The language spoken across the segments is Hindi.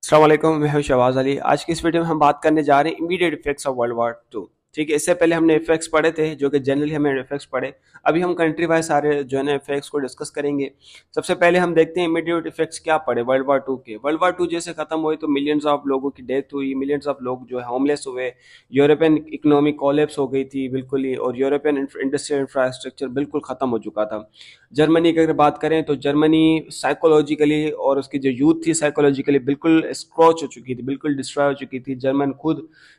अस्सलाम वालेकुम, मैं हूं शहबाज अली। आज की इस वीडियो में हम बात करने जा रहे हैं immediate effects of World War Two. ठीक है, इससे पहले हमने इफेक्ट्स पढ़े थे जो कि जनरली हमें इफेक्ट्स पढ़े। अभी हम कंट्री वाइज सारे जो है ना इफेक्ट्स को डिस्कस करेंगे। सबसे पहले हम देखते हैं इमीडिएट इफेक्ट्स क्या पड़े वर्ल्ड वॉर टू के। वर्ल्ड वॉर टू जैसे खत्म हुई तो मिलियंस ऑफ लोगों की डेथ हुई, मिलियंस ऑफ लोग जो है होमलेस हुए। यूरोपियन इकोनॉमी कोलैप्स हो गई थी बिल्कुल ही, और यूरोपियन इंडस्ट्रियल इंफ्रास्ट्रक्चर बिल्कुल खत्म हो चुका था। जर्मनी की अगर बात करें तो जर्मनी साइकोलॉजिकली और उसकी जो यूथ थी साइकोलॉजिकली बिल्कुल स्क्रॉच हो चुकी थी, बिल्कुल डिस्ट्रॉय हो चुकी थी।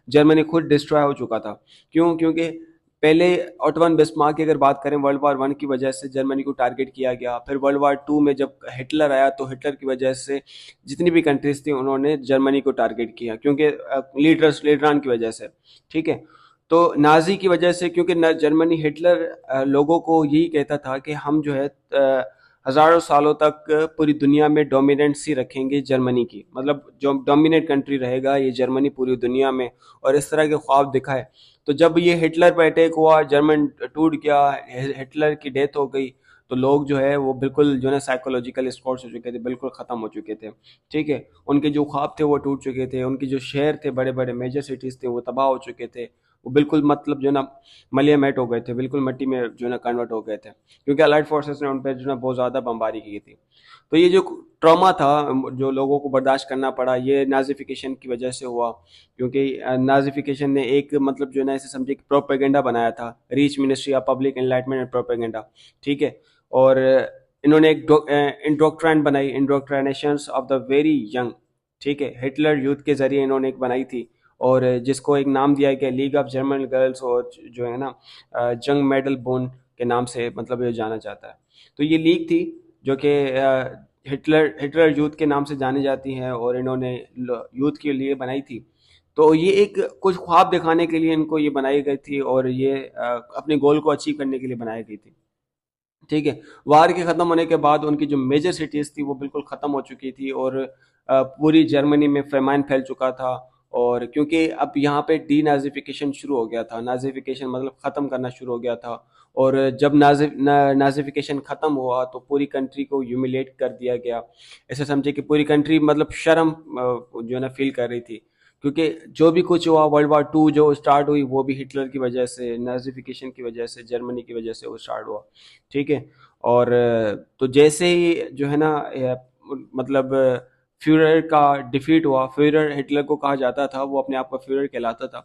जर्मनी खुद डिस्ट्रॉय हो चुका था। क्यों? क्योंकि पहले ऑटोवन बिस्मार्क की अगर बात करें वर्ल्ड वार वन की वजह से जर्मनी को टारगेट किया गया। फिर वर्ल्ड वार टू में जब हिटलर आया तो हिटलर की वजह से जितनी भी कंट्रीज थी उन्होंने जर्मनी को टारगेट किया, क्योंकि लीडरान की वजह से। ठीक है, तो नाजी की वजह से, क्योंकि जर्मनी हिटलर लोगों को यही कहता था कि हम जो है हजारों सालों तक पूरी दुनिया में डोमिनेंसी रखेंगे जर्मनी की, मतलब जो डोमिनेट कंट्री रहेगा ये जर्मनी पूरी दुनिया में, और इस तरह के ख्वाब दिखाए। तो जब ये हिटलर पर अटैक हुआ, जर्मन टूट गया, हिटलर की डेथ हो गई, तो लोग जो है वो बिल्कुल जो है साइकोलॉजिकल स्पॉट्स हो चुके थे, बिल्कुल ख़त्म हो चुके थे। ठीक है, उनके जो ख्वाब थे वो टूट चुके थे, उनके जो शहर थे, बड़े बड़े मेजर सिटीज़ थे, वो तबाह हो चुके थे। वो बिल्कुल मतलब जो है ना मलिया मेट हो गए थे, बिल्कुल मिट्टी में जो है ना कन्वर्ट हो गए थे, क्योंकि अलाइड फोर्सेस ने उन पर जो है बहुत ज़्यादा बमबारी की थी। तो ये जो ट्रॉमा था जो लोगों को बर्दाश्त करना पड़ा, ये नाजिफिकेशन की वजह से हुआ। क्योंकि नाजिफिकेशन ने एक मतलब जो है ना ऐसे समझे कि प्रोपेगेंडा बनाया था, reach ministry of public enlightenment and propaganda. ठीक है, और इन्होंने एक इंडोक्ट्राइन बनाई, इंडोक्ट्राइनेशन ऑफ द वेरी यंग। ठीक है, हिटलर यूथ के जरिए इन्होंने एक बनाई थी, और जिसको एक नाम दिया गया लीग ऑफ जर्मन गर्ल्स, और जो है ना जंग मेडल बोन के नाम से मतलब ये जाना जाता है। तो ये लीग थी जो कि हिटलर यूथ के नाम से जानी जाती है, और इन्होंने यूथ के लिए बनाई थी। तो ये एक कुछ ख्वाब दिखाने के लिए इनको ये बनाई गई थी, और ये अपने गोल को अचीव करने के लिए बनाई गई थी। ठीक है, वार के ख़त्म होने के बाद उनकी जो मेजर सिटीज़ थी वो बिल्कुल ख़त्म हो चुकी थी, और पूरी जर्मनी में फेमाइन फैल चुका था। और क्योंकि अब यहाँ पे डी नाजिफिकेशन शुरू हो गया था, नाजिफिकेशन मतलब ख़त्म करना शुरू हो गया था। और जब नाजिफिकेशन ख़त्म हुआ तो पूरी कंट्री को ह्यूमिलेट कर दिया गया। ऐसे समझे कि पूरी कंट्री मतलब शर्म जो है ना फील कर रही थी, क्योंकि जो भी कुछ हुआ वर्ल्ड वार टू जो स्टार्ट हुई वो भी हिटलर की वजह से, नाजिफिकेशन की वजह से, जर्मनी की वजह से वो स्टार्ट हुआ। ठीक है, और तो जैसे ही जो है ना मतलब फ्यूरर का डिफीट हुआ, फ्यूरर हिटलर को कहा जाता था, वो अपने आप को फ्यूरर कहलाता था।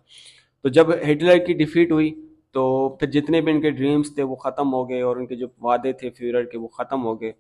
तो जब हिटलर की डिफीट हुई तो फिर जितने भी इनके ड्रीम्स थे वो ख़त्म हो गए, और उनके जो वादे थे फ्यूरर के वो ख़त्म हो गए।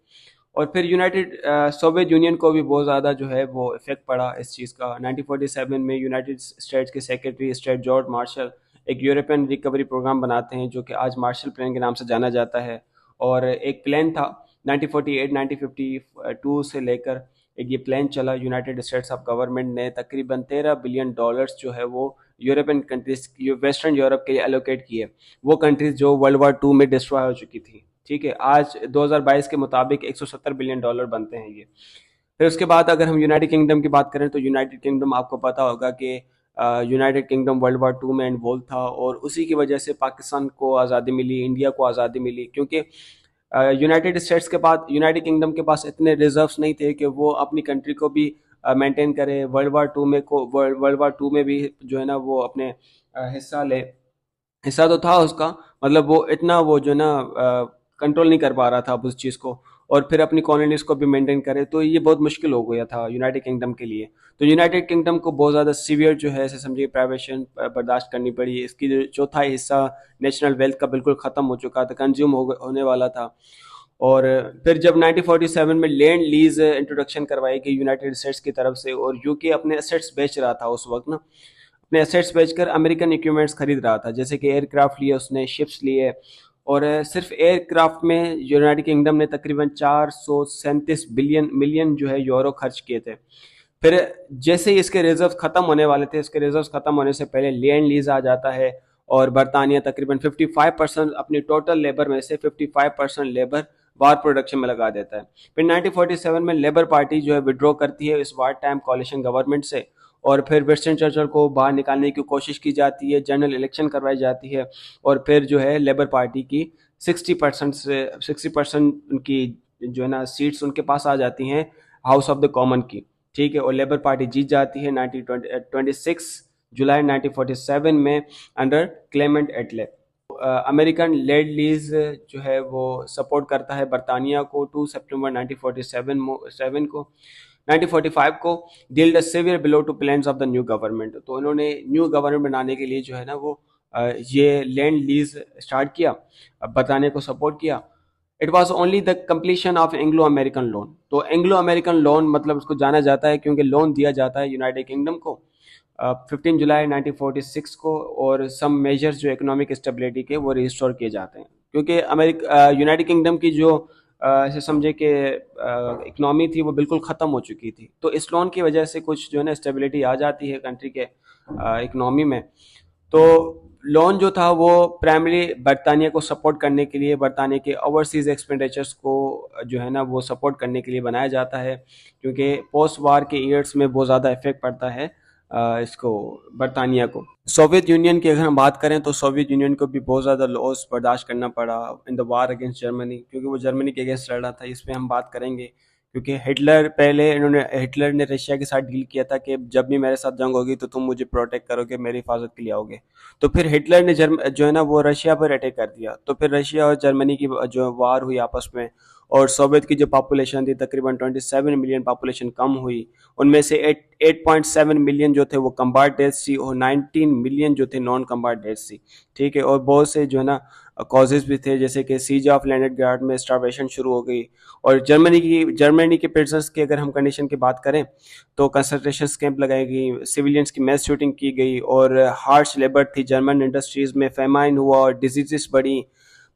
और फिर सोवियत यूनियन को भी बहुत ज़्यादा जो है वो इफेक्ट पड़ा इस चीज़ का। 1947 में यूनाइटेड स्टेट्स के सेक्रेटरी स्टेट जॉर्ज मार्शल एक यूरोपियन रिकवरी प्रोग्राम बनाते हैं जो कि आज मार्शल प्लान के नाम से जाना जाता है। और एक प्लान था 1948 1952 से लेकर, एक ये प्लान चला। यूनाइटेड स्टेट्स ऑफ गवर्नमेंट ने तकरीबन $13 बिलियन जो है वो यूरोपियन कंट्रीज, वेस्टर्न यूरोप के लिए एलोकेट किए, वो कंट्रीज जो वर्ल्ड वार टू में डिस्ट्रॉय हो चुकी थी। ठीक है, आज 2022 के मुताबिक $170 बिलियन बनते हैं ये। फिर उसके बाद अगर हम यूनाइटेड किंगडम की बात करें तो यूनाइटेड किंगडम आपको पता होगा कि United Kingdom World War Two में इन्वॉल्व था, और उसी की वजह से पाकिस्तान को आज़ादी मिली, इंडिया को आज़ादी मिली। क्योंकि यूनाइटेड स्टेट्स के पास, यूनाइटेड किंगडम के पास इतने रिजर्व्स नहीं थे कि वो अपनी कंट्री को भी मेंटेन करे। वर्ल्ड वार टू में भी जो है ना वो अपने हिस्सा ले, हिस्सा तो था उसका, मतलब वो इतना वो जो है ना कंट्रोल नहीं कर पा रहा था अब उस चीज़ को, और फिर अपनी कॉलोनीज को भी मेंटेन करे, तो ये बहुत मुश्किल हो गया था यूनाइटेड किंगडम के लिए। तो यूनाइटेड किंगडम को बहुत ज़्यादा सीवियर जो है ऐसे समझिए प्राइवेशन बर्दाश्त करनी पड़ी। इसकी जो चौथाई हिस्सा नेशनल वेल्थ का बिल्कुल ख़त्म हो चुका था, कंज्यूम होने वाला था। और फिर जब 1947 में लैंड लीज इंट्रोडक्शन करवाई गई यूनाइटेड स्टेट्स की तरफ से, और यूके अपने एसेट्स बेच रहा था उस वक्त ना, अपने एसेट्स बेचकर अमेरिकन इक्विपमेंट्स खरीद रहा था, जैसे कि एयरक्राफ्ट लिए उसने, शिप्स लिए। और सिर्फ एयरक्राफ्ट में यूनाइटेड किंगडम ने तकरीबन 437 बिलियन मिलियन जो है यूरो खर्च किए थे। फिर जैसे ही इसके रिजर्व खत्म होने वाले थे, इसके रिजर्व खत्म होने से पहले लैंड लीज आ जाता है, और बरतानिया तकरीबन 55% अपनी टोटल लेबर में से 55% लेबर वार प्रोडक्शन में लगा देता है। फिर 1947 में लेबर पार्टी जो है विड्रॉ करती है इस वार टाइम कॉलिशन गवर्नमेंट से, और फिर विंस्टन चर्चिल को बाहर निकालने की कोशिश की जाती है, जनरल इलेक्शन करवाई जाती है, और फिर जो है लेबर पार्टी की 60% उनकी जो है ना सीट्स उनके पास आ जाती हैं हाउस ऑफ द कॉमन की। ठीक है, और लेबर पार्टी जीत जाती है 26 जुलाई 1947 में अंडर क्लेमेंट एटले। अमेरिकन लेड लीज जो है वो सपोर्ट करता है बरतानिया को 2 सितंबर 1947 को 1945 को dealt a severe blow to plans of the new government. तो उन्होंने न्यू गवर्नमेंट बनाने के लिए जो है ना वो ये लैंड लीज स्टार्ट किया, बरतानिया को सपोर्ट किया। It was only the completion of Anglo American loan. तो एंग्लो अमेरिकन लोन मतलब उसको जाना जाता है क्योंकि लोन दिया जाता है यूनाइटेड किंगडम को 15 जुलाई 1946 को, और सम मेजर्स जो इकोनॉमिक स्टेबिलिटी के वो रिस्टोर किए जाते हैं क्योंकि यूनाइटेड किंगडम की जो ऐसे समझे कि इकोनॉमी थी वो बिल्कुल ख़त्म हो चुकी थी। तो इस लोन की वजह से कुछ जो है ना स्टेबिलिटी आ जाती है कंट्री के इकोनॉमी में। तो लोन जो था वो प्राइमरी बरतानिया को सपोर्ट करने के लिए, बरतानिया के ओवरसीज एक्सपेंडिचर्स को जो है ना वो सपोर्ट करने के लिए बनाया जाता है क्योंकि पोस्ट वार के ईयर्स में बहुत ज़्यादा इफेक्ट पड़ता है इसको बरतानिया को। सोवियत यूनियन की अगर हम बात करें तो सोवियत यूनियन को भी बहुत ज़्यादा लॉस बर्दाश्त करना पड़ा in the war against Germany, क्योंकि वो जर्मनी के अगेंस्ट लड़ रहा था। इस पर हम बात करेंगे क्योंकि हिटलर ने रशिया के साथ डील किया था कि जब भी मेरे साथ जंग होगी तो तुम मुझे प्रोटेक्ट करोगे, मेरी हिफाजत के लिए आओगे। तो फिर हिटलर ने जो है ना वो रशिया पर अटैक कर दिया। तो फिर रशिया और जर्मनी की जो वार हुई आपस में, और सोवियत की जो पॉपुलेशन थी तकरीबन 27 मिलियन पॉपुलेशन कम हुई। उनमें से 8.7 मिलियन जो थे वो कम्बार्ड डेथ्स थी और 19 मिलियन जो थे नॉन कम्बार्ड डेथ्स थी। ठीक है, और बहुत से जो है ना कॉजेज भी थे, जैसे कि सीज ऑफ लेनिनग्राड में स्टार्वेशन शुरू हो गई। और जर्मनी के प्रिजनर्स की अगर हम कंडीशन की बात करें तो कंसंट्रेशन कैंप लगाई गई, सिविलियंस की मैस शूटिंग की गई, और हार्श लेबर थी। जर्मन इंडस्ट्रीज में फेमाइन हुआ और डिजीजेस बढ़ी।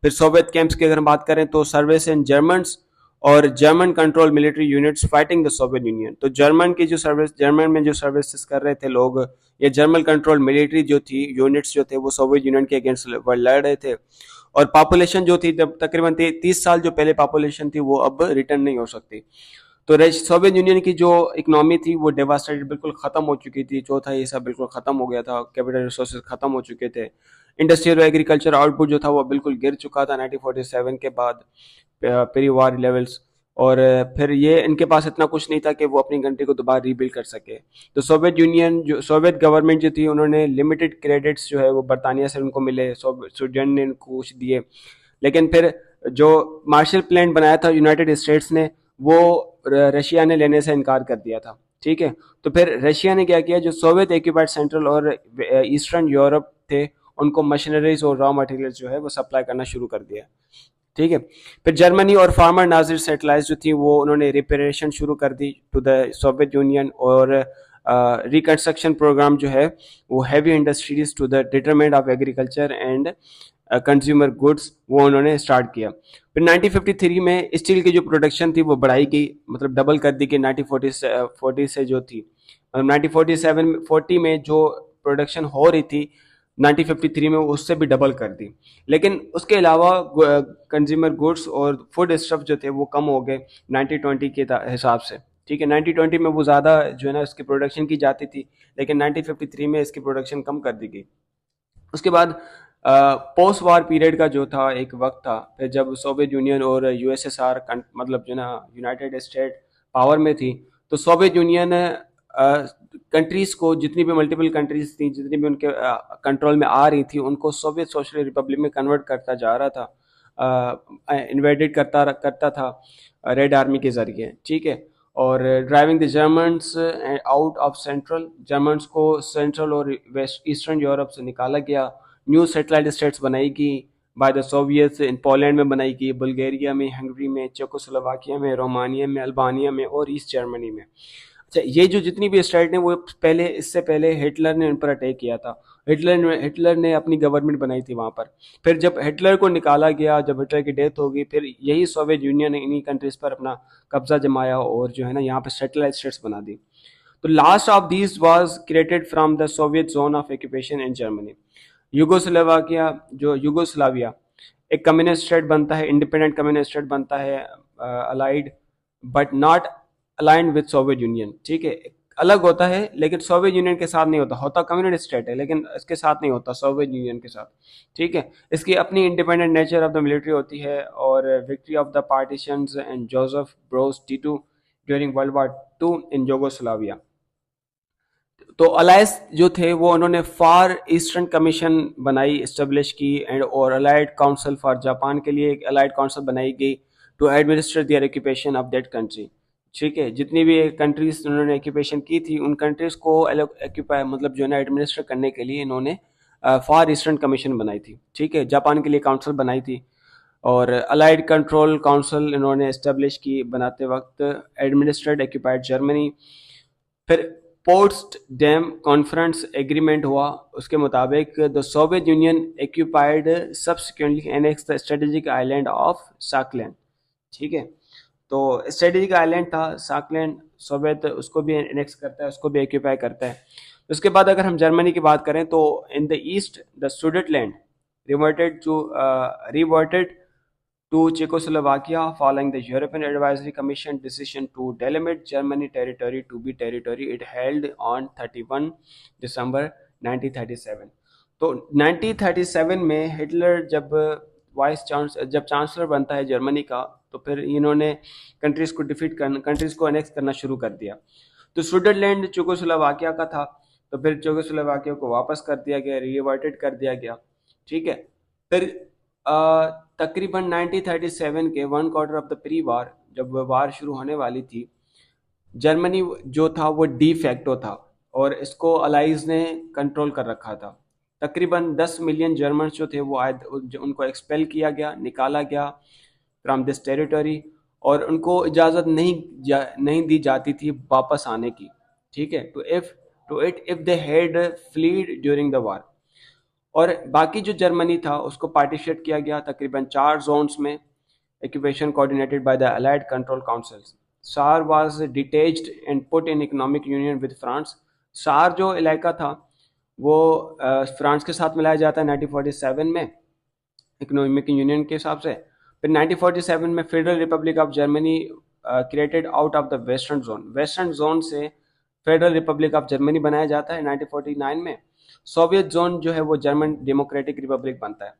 फिर सोवियत कैंप्स की अगर हम बात करें तो सर्विस इन जर्मन्स और German control military units fighting the Soviet union. तो जर्मन में जो सर्विसेज कर रहे थे लोग, ये जर्मन कंट्रोल मिलिट्री जो थी यूनिट्स जो थे वो सोवियत यूनियन के अगेंस्ट लड़ रहे थे। और पॉपुलेशन जो थी जब तकरीबन 30 साल जो पहले पॉपुलेशन थी वो अब रिटर्न नहीं हो सकती। तो सोवियत यूनियन की जो इकोनॉमी थी वो डेवास्टेटेड, बिल्कुल खत्म हो चुकी थी। चौथा हिस्सा बिल्कुल खत्म हो गया था, कैपिटल रिसोर्सेज खत्म हो चुके थे। इंडस्ट्रियल और एग्रीकल्चर आउटपुट जो था वो बिल्कुल गिर चुका था 1947 के बाद प्री वार लेवल्स। और फिर ये इनके पास इतना कुछ नहीं था कि वो अपनी कंट्री को दोबारा रीबिल्ड कर सके। तो सोवियत गवर्नमेंट जो थी उन्होंने लिमिटेड क्रेडिट्स जो है वो बरतानिया से उनको मिले, स्वीडन ने उनको कुछ दिए। लेकिन फिर जो मार्शल प्लान बनाया था यूनाइटेड स्टेट्स ने वो रशिया ने लेने से इनकार कर दिया था। ठीक है, तो फिर रशिया ने क्या किया, जो सोवियत एक्यूपाइड सेंट्रल और ईस्टर्न यूरोप थे उनको मशीनरीज और रॉ मटेरियल जो है वो सप्लाई करना शुरू कर दिया। ठीक है, फिर जर्मनी और फार्मर नाजिर सेटेलाइट जो थी वो उन्होंने रिपेरेशन शुरू कर दी टू द सोवियत यूनियन, और रिकंस्ट्रक्शन प्रोग्राम जो है वो heavy industries to the detriment of agriculture and consumer goods वो उन्होंने स्टार्ट किया। फिर 1953 में स्टील की जो प्रोडक्शन थी वो बढ़ाई गई, मतलब डबल कर दी कि 1940 से जो थी, मतलब 1940 में जो प्रोडक्शन हो रही थी 1953 में उससे भी डबल कर दी। लेकिन उसके अलावा कंज्यूमर गुड्स और फूड स्टफ जो थे वो कम हो गए 1920 के हिसाब से। ठीक है, 1920 में वो ज़्यादा जो है ना इसकी प्रोडक्शन की जाती थी, लेकिन 1953 में इसकी प्रोडक्शन कम कर दी गई। उसके बाद पोस्ट वार पीरियड का जो था एक वक्त था, फिर जब सोवियत यूनियन और यूएसएसआर मतलब जो ना यूनाइटेड स्टेट पावर में थी, तो सोवियत यूनियन कंट्रीज को, जितनी भी मल्टीपल कंट्रीज थी, जितनी भी उनके कंट्रोल में आ रही थी, उनको सोवियत सोशल रिपब्लिक में कन्वर्ट करता जा रहा था, इन्वेडेड करता था रेड आर्मी के जरिए। ठीक है, और driving the Germans out of Germans को सेंट्रल और वेस्ट ईस्टर्न यूरोप से निकाला गया। न्यू सेटेलाइट स्टेट्स बनाई गई by the Soviets, in Poland में बनाई गई, बुल्गारिया में, हंगरी में, चेकोस्लोवाकिया में, रोमानिया में, अल्बानिया में और ईस्ट जर्मनी में। अच्छा, ये जो जितनी भी स्टेट हैं वो इससे पहले हिटलर ने उन पर अटैक किया था। हिटलर ने अपनी गवर्नमेंट बनाई थी वहाँ पर। फिर जब हिटलर को निकाला गया, जब हिटलर की डेथ हो गई, फिर यही सोवियत यूनियन ने इन्हीं कंट्रीज पर अपना कब्जा जमाया और जो है ना यहाँ पर सेटेलाइट स्टेट्स बना दी। तो last of these was created from the Soviet zone of occupation in Germany. Yugoslavia एक कम्युनिस्ट स्टेट बनता है, इंडिपेंडेंट कम्युनिस्ट स्टेट बनता है, allied but not aligned with Soviet union. ठीक है, अलग होता है लेकिन सोवियत यूनियन के साथ नहीं होता कम्युनिस्ट स्टेट है लेकिन इसके साथ नहीं होता सोवियत यूनियन के साथ। ठीक है, इसकी अपनी independent nature of the military होती है, और victory of the partisans and Joseph Broz Tito during World War Two in Yugoslavia. तो अलायंस जो थे वो उन्होंने फार ईस्टर्न कमीशन बनाई, इस्टेब्लिश की, एंड और अलाइड काउंसिल फॉर जापान के लिए एक अलाइड काउंसिल बनाई गई to administer their occupation of that country. ठीक है, जितनी भी कंट्रीज उन्होंने ऑक्यूपेशन की थी उन कंट्रीज को ऑक्यूपाई मतलब जो है ना एडमिनिस्टर करने के लिए इन्होंने फार ईस्टर्न कमीशन बनाई थी। ठीक है, जापान के लिए काउंसिल बनाई थी, और अलाइड कंट्रोल काउंसिल इन्होंने इस्टेब्लिश की बनाते वक्त एडमिनिस्ट्रेड ऑक्यूपाइड जर्मनी। फिर पोट्स डैम कॉन्फ्रेंस एग्रीमेंट हुआ, उसके मुताबिक the Soviet union occupied subsequently annex the strategic island of Sakhalin. ठीक है, तो स्ट्रेटेजिक आइलैंड था साकलैंड, सोवियत उसको भी एनेक्स करता है, उसको भी एक्यूपाई करता है। उसके बाद अगर हम जर्मनी की बात करें तो in the east the Sudetenland reverted to Czechoslovakia following the European Advisory Commission decision to delimit Germany territory to be territory it held on 31 December 1937। तो 1937 में हिटलर जब चांसलर बनता है जर्मनी का, तो फिर इन्होंने कंट्रीज को अनेक्स करना शुरू कर दिया। तो स्विट्जरलैंड चेकोस्लोवाकिया का था, तो फिर चेकोस्लोवाकिया को वापस कर दिया गया, रिवर्टेड कर दिया गया। ठीक है, फिर तकरीबन 1937 के 1/4 ऑफ द प्री वार, जब वार शुरू होने वाली थी, जर्मनी जो था वो डी फैक्टो था और इसको अलाइज ने कंट्रोल कर रखा था। तकरीबन 10 मिलियन जर्मन जो थे वो उनको एक्सपेल किया गया, निकाला गया फ्रॉम दिस टेरिटरी, और उनको इजाज़त नहीं दी जाती थी वापस आने की। ठीक है, to it if they had fled during the war. और बाकी जो जर्मनी था उसको पार्टीशेट किया गया तकरीबन 4 जोन्स में, occupation coordinated by the allied control councils. Saar was detached and put in economic union with France. Saar जो इलाका था वो फ्रांस के साथ मिलाया जाता है 1947 में इकोनॉमिक यूनियन के हिसाब से। फिर 1947 में federal Republic of Germany created out of the western zone से फेडरल रिपब्लिक ऑफ जर्मनी बनाया जाता है 1949 में। सोवियत जोन जो है वो जर्मन डेमोक्रेटिक रिपब्लिक बनता है।